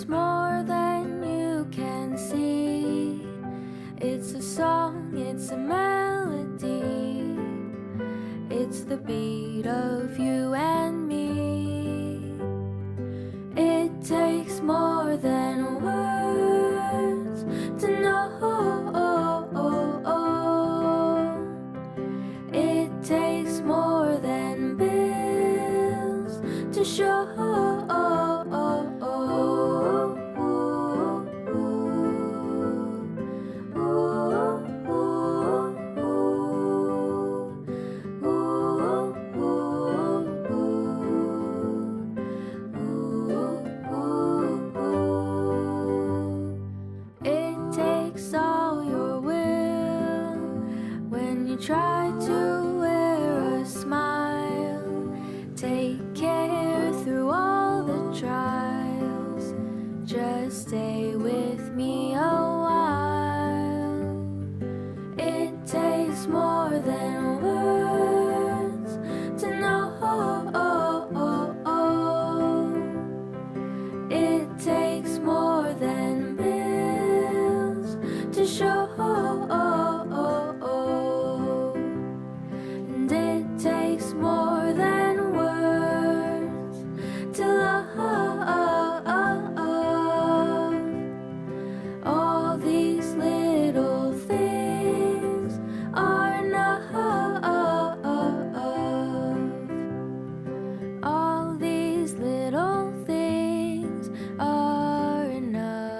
It's more than you can see. It's a song, it's a melody. It's the beat of you and me. It takes more than words to know. It takes more than bills to show. Try to wear a smile. Take care through all the trials. Just stay with me a while. It takes more than words to know. It takes more than bills to show. Takes more than words to love. All these little things are enough. All these little things are enough.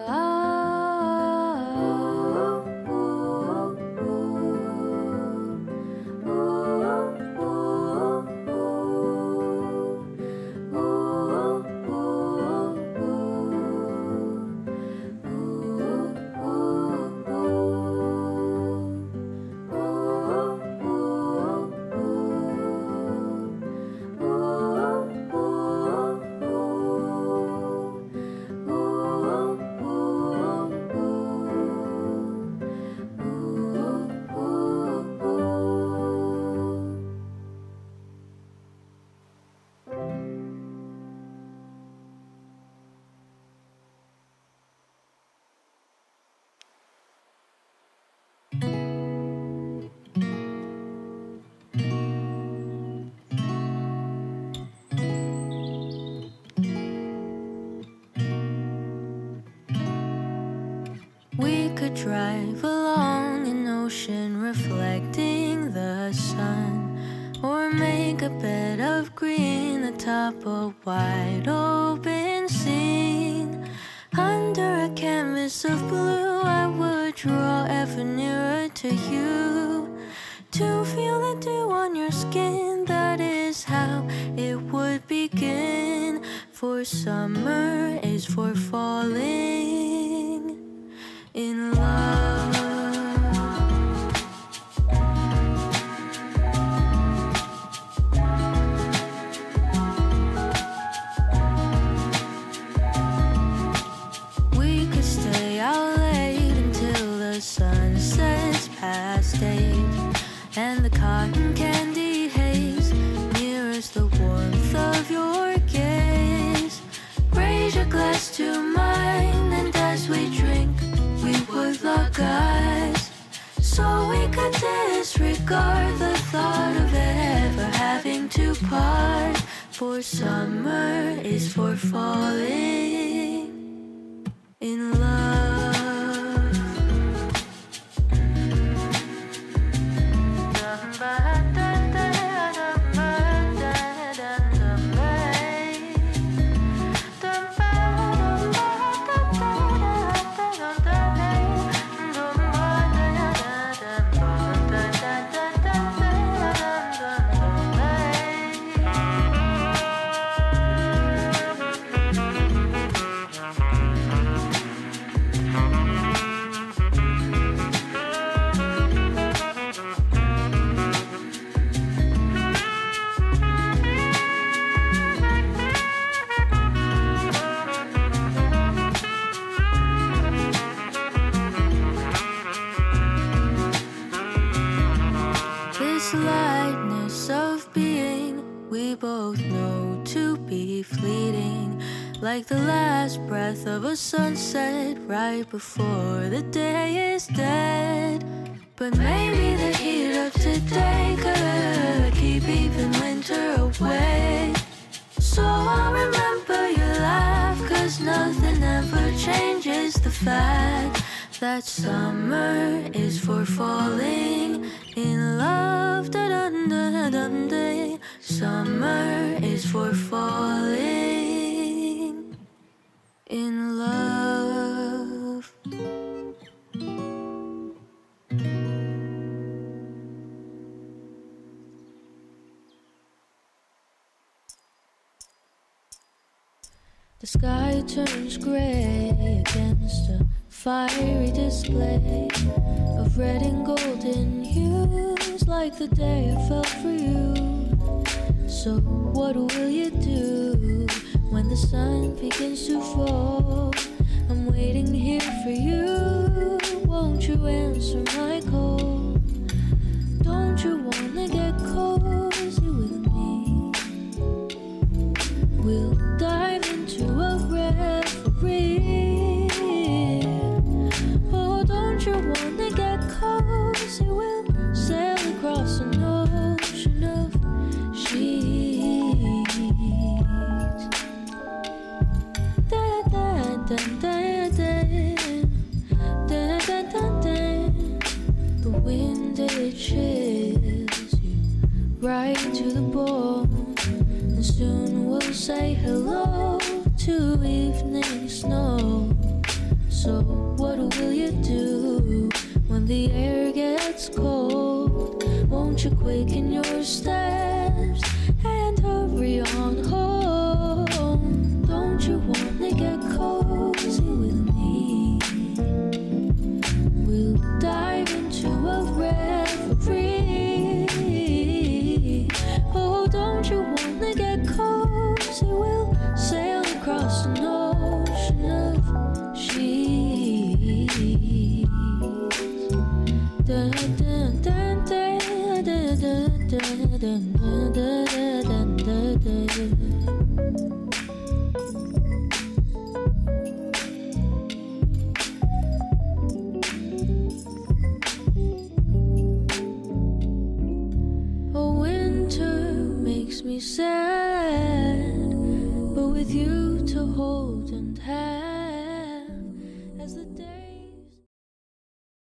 We could drive along an ocean reflecting the sun, or make a bed of green atop a wide open scene. Under a canvas of blue, I would draw ever nearer to you, to feel the dew on your skin. That is how it would begin. For summer is for falling in love. We could stay out late until the sun sets past 8, and the cotton candy haze mirrors the warmth of your gaze. Raise your glass to mine, and as we drink, we would lock eyes, so we could disregard the thought of ever having to part. For summer is for falling in love. Lightness of being, we both know to be fleeting. like the last breath of a sunset right before the day is dead. But maybe the heat of today could keep even winter away. So I'll remember your laugh, 'cause nothing ever changes the fact that summer is for falling in love. Da -dun -dun -dun -dun. Summer is for falling in love. The sky turns gray against a fiery display of red and golden hues, like the day I fell for you. So what will you do when the sun begins to fall? I'm waiting here for you. Won't you answer my call? Don't you wanna get cozy with me? We'll dive into a reverie. Oh, don't you wanna get cozy? We'll sail across an ocean of sheets. Da da da da da da da da da. The wind, it chills you right to the bone, and soon we'll say hello to evening snow. So what will you do when the air gets cold? Won't you quicken your steps and hurry on home? Don't you wanna get cozy with me? We'll dive into a reverie. Oh, don't you wanna get cozy? We'll sail across an ocean of sheets. Da da da da da da da da da da da da. Makes me sad, but with you to hold and have as the day